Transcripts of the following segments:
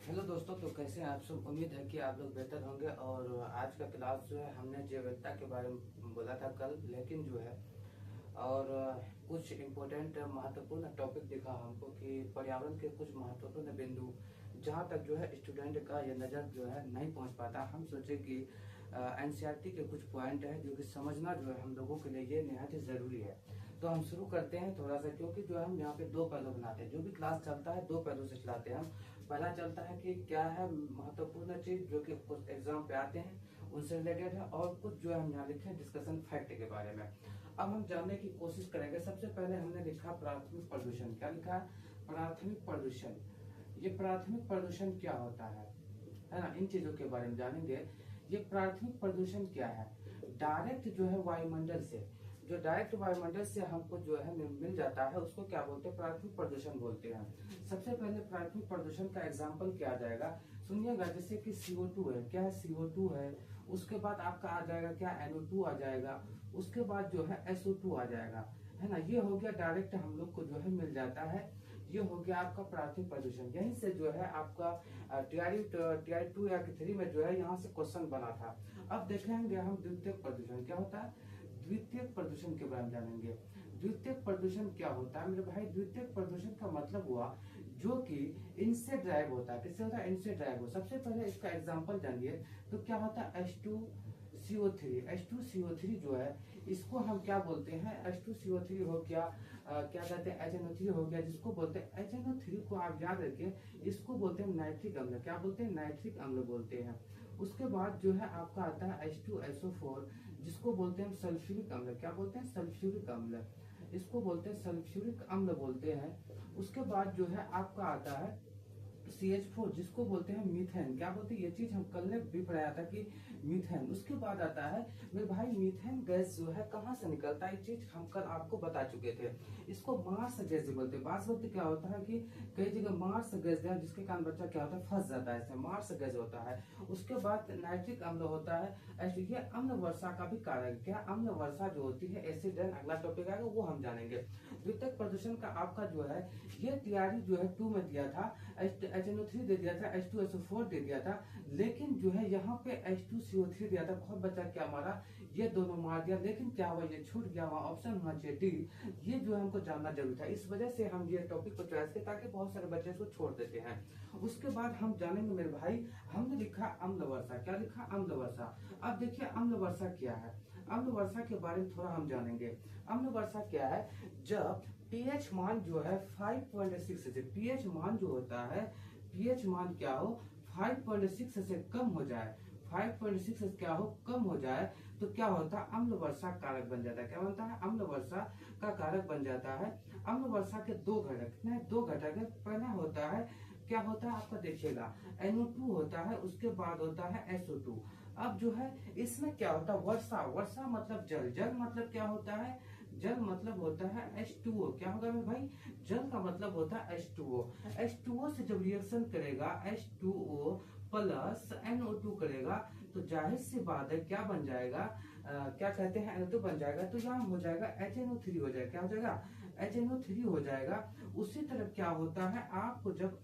Hello दोस्तों, तो कैसे हैं आप सब। उम्मीद है कि आप लोग बेहतर होंगे। और आज का क्लास जो है हमने जैविकता के बारे में बोला था कल, लेकिन जो है और कुछ इम्पोर्टेंट महत्वपूर्ण टॉपिक दिखा हमको कि पर्यावरण के कुछ महत्वपूर्ण बिंदु जहाँ तक जो है स्टूडेंट का ये नज़र जो है नहीं पहुँच पाता। हम सोचे कि एनसीईआरटी के कुछ पॉइंट है जो कि समझना जो है हम लोगों के लिए ये निहायत ही ज़रूरी है। तो हम शुरू करते हैं थोड़ा सा, क्योंकि जो है हम यहाँ पे दो पहलू बनाते हैं। जो भी क्लास चलता है दो पहलू से चलाते हैं हम। पहला चलता है कि क्या है महत्वपूर्ण चीज जो कि कुछ एग्जाम पे आते हैं उनसे रिलेटेड है, और कुछ जो है हम यहाँ लिखे डिस्कशन फैक्ट के बारे में। अब हम जानने की कोशिश करेंगे। सबसे पहले हमने लिखा प्राथमिक प्रदूषण। क्या लिखा है? प्राथमिक प्रदूषण। ये प्राथमिक प्रदूषण क्या होता है ना, इन चीजों के बारे में जानेंगे। ये प्राथमिक प्रदूषण क्या है? डायरेक्ट जो है वायुमंडल से, जो डायरेक्ट वायुमंडल से हमको जो है मिल जाता है उसको क्या बोलते हैं? प्राथमिक प्रदूषण बोलते हैं। सबसे पहले प्राथमिक प्रदूषण का एग्जाम्पल क्या आ जाएगा, सुनिएगा। जैसे कि CO2 है। क्या है? CO2 है। उसके बाद आपका आ जाएगा क्या? NO2 आ जाएगा। उसके बाद जो है SO2 आ जाएगा, है ना। ये हो गया डायरेक्ट हम लोग को जो है मिल जाता है। ये हो गया आपका प्राथमिक प्रदूषण। यहीं से जो है आपका टीआरई 2 या 3 में जो है यहाँ से क्वेश्चन बना था। अब देखेंगे हम द्वितीयक प्रदूषण क्या होता है। द्वितीयक प्रदूषण के बारे में जानेंगे। द्वितीयक प्रदूषण क्या होता है मेरे भाई? द्वितीयक प्रदूषण का मतलब हुआ जो कि इनसे ड्राइव होता है। किससे होता है? इनसे ड्राइव हो। सबसे पहले इसका एग्जांपल जानिए तो क्या होता है? H2CO3। H2CO3 जो है इसको हम क्या बोलते हैं? H2CO3 हो गया, क्या कहते हैं? HNO3 हो गया, जिसको बोलते हैं HNO3 को आप याद रखिए, इसको बोलते हैं नाइट्रिक अम्ल। क्या बोलते हैं? नाइट्रिक अम्ल बोलते हैं। उसके बाद जो है आपका आता है H2SO4, जिसको बोलते हैं सल्फ्यूरिक अम्ल। क्या बोलते हैं? सल्फ्यूरिक अम्ल। इसको बोलते हैं सल्फ्यूरिक अम्ल बोलते हैं। उसके बाद जो है आपका आता है CH4, जिसको बोलते हैं मीथेन। क्या बोलते हैं? ये चीज हम कल ने भी पढ़ाया था कि मीथेन। उसके बाद आता है मेरे भाई मीथेन गैस जो है कहाँ से निकलता है, ये चीज हम कल आपको बता चुके थे। इसको मार्स गैस बोलते हैं। बात बोलते क्या होता है कि कई जगह मार्स गैस है, जिसके कारण बच्चा क्या होता है? फंस जाता है, इसमें मार्स गैस होता है। उसके बाद नाइट्रिक अम्ल होता है। ऐसे ये अम्ल वर्षा का भी कारण। क्या? अम्ल वर्षा जो होती है एसिड। अगला टॉपिक आएगा वो हम जानेंगे। द्वितीयक प्रदूषण का आपका जो है ये तैयारी जो है 2 में दिया था, HNO3 दे दिया था, H2SO4 दे दिया था, लेकिन जो है यहाँ पे H2CO3 दिया था। बहुत बच्चा क्या मारा? ये दोनों मार दिया, लेकिन क्या हुआ? ये छूट गया। वहां ऑप्शन होना चाहिए डी। ये जो है हमको जानना जरूरी था। इस वजह से हम ये टॉपिक को चॉइस किया, ताकि बहुत सारे बच्चे इसको छोड़ देते हैं। उसके बाद हम जानेंगे मेरे भाई, हमने लिखा अम्ल वर्षा। क्या लिखा? अम्ल वर्षा। अब देखिए अम्ल वर्षा क्या है। अम्ल वर्षा के बारे में थोड़ा हम जानेंगे। अम्ल वर्षा क्या है? जब पीएच मान जो है 5.6 से, पीएच मान जो होता है, पीएच मान क्या हो? 5.6 से कम हो जाए। 5.6 से क्या हो? कम हो जाए तो क्या होता है? अम्ल वर्षा कारक बन जाता है। क्या बनता है? अम्ल वर्षा का कारक बन जाता है। अम्ल वर्षा के दो घटक हैं। दो घटक है। पहला होता है, क्या होता है आपका? देखिएगा NO2 होता है, उसके बाद होता है SO2। अब जो है इसमें क्या होता है? वर्षा। वर्षा मतलब जल। जल मतलब क्या होता है? जल मतलब होता है H2O। क्या होगा मेरे भाई? जल का मतलब होता है H2O। H2O से जब रिएक्शन करेगा H2O प्लस NO2 करेगा तो जाहिर सी बात है क्या बन जाएगा? क्या कहते हैं? NO2 बन जाएगा। तो यहाँ हो जाएगा HNO3 हो जाएगा। क्या हो जाएगा? HNO3 हो जाएगा। उसी तरह क्या होता है आपको? जब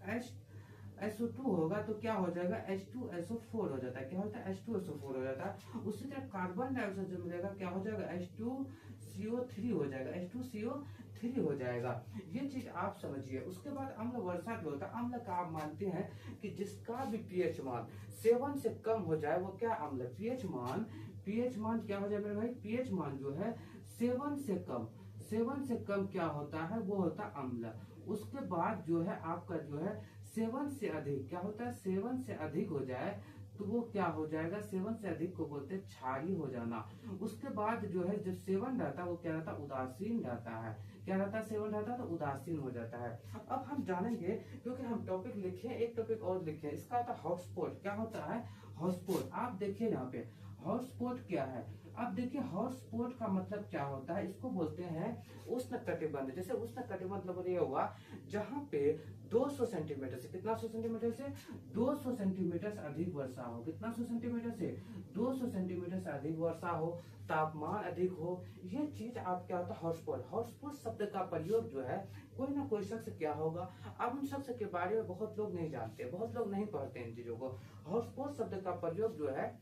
SO2 होगा तो क्या हो जाएगा? H2SO4 हो जाता है। क्या होता है? H2SO4 हो जाता है। उसी तरह कार्बन डाइऑक्साइड जो मिलेगा क्या हो जाएगा? H2CO3 हो जाएगा। H2CO3 हो जाएगा। ये चीज आप समझिए। उसके बाद अम्ल वर्षा जो होता है, अम्ल का आप मानते हैं कि जिसका भी पीएच मान 7 से कम हो जाए वो क्या अम्ल? पीएच मान क्या हो जाए मेरे भाई? पीएच मान जो है 7 से कम, 7 से कम क्या होता है? वो होता अम्ल। उसके बाद जो है आपका जो है 7 से अधिक क्या होता है? 7 से अधिक हो जाए तो वो क्या हो जाएगा? 7 से अधिक को बोलते हैं क्षारीय हो जाना। उसके बाद जो है जब 7 रहता है वो क्या रहता है? उदासीन रहता है। क्या रहता है? 7 रहता है तो उदासीन हो जाता है। अब हम जानेंगे, क्योंकि हम टॉपिक लिखे, एक टॉपिक और लिखे, इसका होता है हॉटस्पॉट। क्या होता है? हॉटस्पॉट। आप देखिए यहाँ पे हॉटस्पॉट क्या है? अब देखिए हॉट स्पॉट का मतलब क्या होता है, इसको बोलते हैं उष्ण कटिबंध। जैसे उष्ण कटिबंध मतलब ये हुआ जहाँ पे 200 सेंटीमीटर से, कितना 100 सेंटीमीटर से 200 सेंटीमीटर से अधिक वर्षा हो, कितना 100 सेंटीमीटर से 200 सेंटीमीटर से अधिक वर्षा हो, तापमान अधिक हो, ये चीज आप क्या होता है हॉटस्पॉट। हॉटस्पॉट शब्द का प्रयोग जो है कोई ना कोई शख्स क्या होगा, अब उन शख्स के बारे में बहुत लोग नहीं जानते, बहुत लोग नहीं पढ़ते इन चीजों को। हॉटस्पॉट शब्द का प्रयोग जो है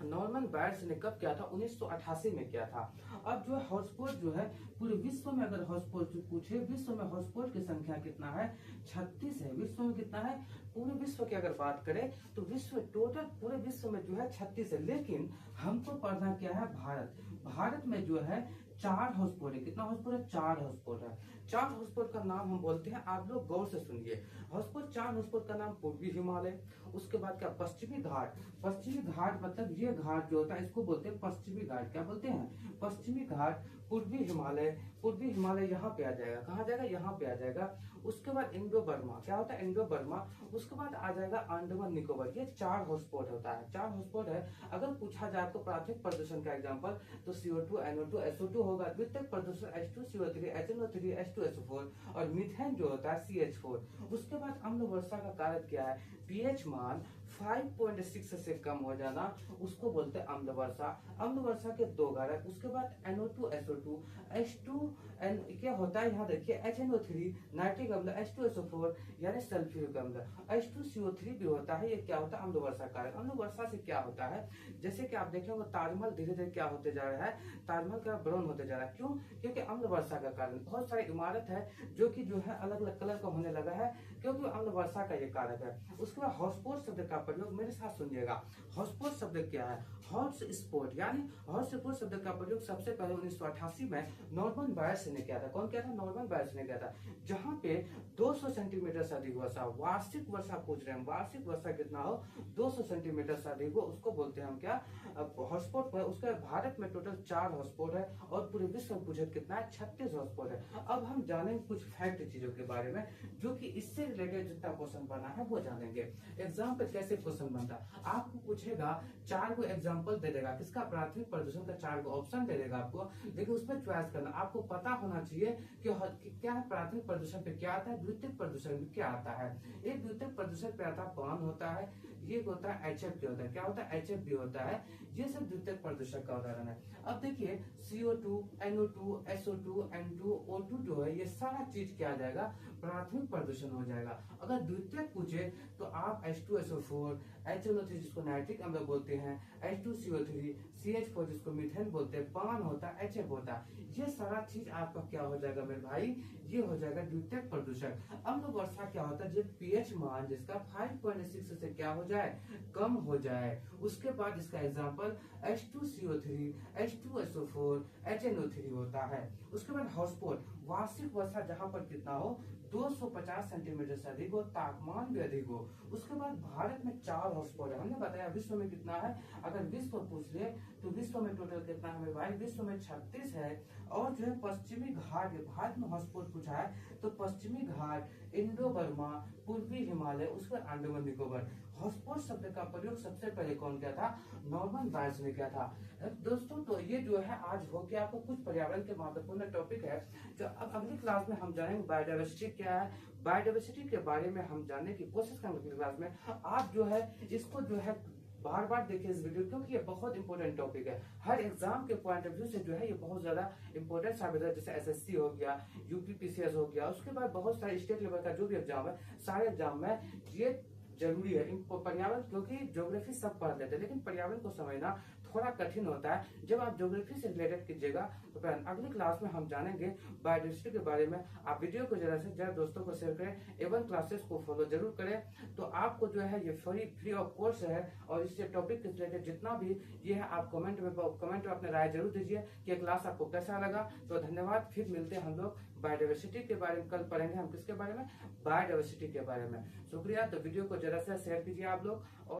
नॉर्मन बायर्स ने कब किया था, 1988 में किया था। अब जो है हॉटस्पॉट जो है पूरे विश्व में अगर हॉटस्पॉट पूछे, विश्व में हॉटस्पॉट की संख्या कितना है, 36 है। विश्व में कितना है, पूरे विश्व की अगर बात करें तो विश्व टोटल पूरे विश्व में जो है 36 है। लेकिन हमको पढ़ना क्या है, भारत। भारत में जो है 4 हॉटस्पॉट है। कितना हॉटस्पॉट है, 4 हॉटस्पॉट है। 4 हॉटस्पॉट का नाम हम बोलते हैं, आप लोग गौर से सुनिए। हॉटस्पॉट 4 हॉटस्पॉट का नाम पूर्वी हिमालय, उसके बाद क्या पश्चिमी घाट। पश्चिमी घाट मतलब ये घाट जो होता है इसको बोलते हैं पश्चिमी घाट। क्या बोलते हैं, पश्चिमी घाट। पूर्वी हिमालय, पूर्वी हिमालय यहाँ पे आ जाएगा, कहाँ जाएगा, यहाँ पे आ जाएगा। उसके बाद इंडो बर्मा, क्या होता है इंडो बर्मा। उसके बाद आ जाएगा अंडमान निकोबार। ये 4 हॉटस्पॉट होता है, 4 हॉटस्पॉट है। अगर पूछा जाए तो प्राथमिक प्रदूषण का एग्जांपल तो CO2, NO2, SO2 होगा। द्वितीयक प्रदूषण H2CO3, HNO3, H2SO4 और मीथेन जो होता है CH4। उसके बाद अम्ल वर्षा का कारण क्या है, pH मान 5.6 से कम हो जाना, उसको बोलते हैं अम्ल वर्षा। अम्ल वर्षा के 2 कारक। उसके बाद NO2, SO2, H2N क्या होता है, यहाँ देखिए HNO3 नाइट्रिक अम्ल, H2SO4 यानी सल्फ्यूरिक अम्ल, H2CO3 भी होता है। ये क्या होता है, अम्ल वर्षा कारक। अम्ल वर्षा से क्या होता है, जैसे कि आप देखेंगे ताजमहल धीरे धीरे क्या होते जा रहा है, ताजमहल का ब्राउन होते जा रहा है। क्यों, क्योंकि अम्ल वर्षा का कारण। बहुत सारी इमारत है जो कि जो है अलग अलग कलर का होने लगा है, क्योंकि अम्ल वर्षा का ये कारक है। उसके बाद हॉटस्पॉट शब्द का प्रयोग मेरे साथ सुनिएगा। हॉटस्पॉट शब्द क्या है, हॉट स्पॉट यानी हॉटस्पॉट शब्द का प्रयोग सबसे पहले 1988 में नॉर्मन बायर्स ने किया था। कौन किया था, नॉर्मन बायर्स ने किया था। जहां पे 200 सेंटीमीटर से अधिक वर्षा, वार्षिक वर्षा पूछ रहे हैं, वार्षिक वर्षा कितना हो, 200 सेंटीमीटर से अधिक हो, उसको बोलते हैं हम क्या, हॉटस्पॉट। उसके भारत में टोटल 4 हॉटस्पॉट है और पूरे विश्व में पूछे कितना है, 36 हॉटस्पॉट है। अब हम जानेंगे कुछ फैक्ट चीजों के बारे में जो कि इससे रिलेटेड जितना क्वेश्चन बना है वो जानेंगे। एग्जाम पे कैसे क्वेश्चन बनता है, आपको पूछेगा 4 को एग्जांपल दे देगा, किसका, प्राथमिक प्रदूषण का 4 को ऑप्शन दे देगा आपको, लेकिन उसमें चॉइस करना। आपको पता होना चाहिए कि क्या है, प्राथमिक प्रदूषण पे क्या आता है, द्वितीयक प्रदूषण में क्या आता है। एक द्वितीयक प्रदूषण पे आता है पान होता है, ये होता है HFP होता है, क्या होता है, HFP होता है। ये सब द्वितीयक प्रदूषण का उदाहरण है। अब देखिए CO2, NO2, SO2, N2, O2 जो है ये सारा चीज क्या आ जाएगा, प्राथमिक प्रदूषण हो जाएगा। अगर द्वितीयक पूछे तो आप H2SO4, HNO3 जिसको नाइट्रिक अम्ल बोलते हैं, H2CO3, CH4 जिसको मीथेन बोलते हैं, पान होता है, HF होता है। ये सारा चीज आपका क्या हो जाएगा मेरे भाई, ये हो जाएगा द्वितीयक प्रदूषण। अम्ल वर्षा क्या होता है, जब pH मान जिसका 5.6 से क्या हो जाए, कम हो जाए। उसके बाद इसका एग्जांपल H2CO3, H2SO4, HNO3 होता है। उसके बाद हॉटस्पॉट, वार्षिक वर्षा जहां पर कितना हो, 250 सेंटीमीटर से अधिक हो, तापमान भी अधिक हो। उसके बाद भारत में 4 हॉटस्पॉट है, हमने बताया। विश्व में कितना है, अगर विश्व पूछ ले तो विश्व में टोटल कितना है भाई, विश्व में 36 है। और जो है पश्चिमी घाट, भारत में हॉटस्पॉट पूछा है तो पश्चिमी घाट, इंडो बर्मा, पूर्वी हिमालय, उसके बाद अंडमान निकोबार। हॉटस्पॉट शब्द का प्रयोग सबसे पहले कौन किया था, नॉर्मन बायर्स ने किया था। दोस्तों तो ये जो है आज हो गया आपको कुछ पर्यावरण के महत्वपूर्ण टॉपिक है। जो अब अगली क्लास में हम जानेंगे बायोडाइवर्सिटी क्या है, बायोडाइवर्सिटी के बारे में हम जानने की कोशिश करेंगे अगली क्लास में। आप जो है इसको जो है बार बार देखिए इस वीडियो, क्योंकि ये बहुत इंपॉर्टेंट टॉपिक है। हर एग्जाम के पॉइंट ऑफ व्यू से जो है ये बहुत ज्यादा इंपॉर्टेंट साबित है। जैसे SSC हो गया, UPPCS हो गया, उसके बाद बहुत सारे स्टेट लेवल का जो भी एग्जाम है, सारे एग्जाम में ये जरूरी है पर्यावरण, क्योंकि ज्योग्राफी सब पढ़ लेते हैं लेकिन पर्यावरण को समझना थोड़ा कठिन होता है। जब आप ज्योग्राफी से रिलेटेड कीजिएगा तो अगली क्लास में हम जानेंगे बायोडाइवर्सिटी के बारे में। आप वीडियो को जरा से ज्यादा दोस्तों को शेयर करें, एवन क्लासेस को फॉलो जरूर करें। तो आपको जो है ये फ्री ऑफ कोर्स है और इससे टॉपिक के रिलेटेड जितना भी ये है आप कमेंट में अपने राय जरूर दीजिए कि क्लास आपको कैसा लगा। तो धन्यवाद, फिर मिलते हैं हम लोग बायोडाइवर्सिटी के बारे में। कल पढ़ेंगे हम किसके बारे में, बायोडाइवर्सिटी के बारे में। शुक्रिया। तो वीडियो को जरा से शेयर कीजिए आप लोग।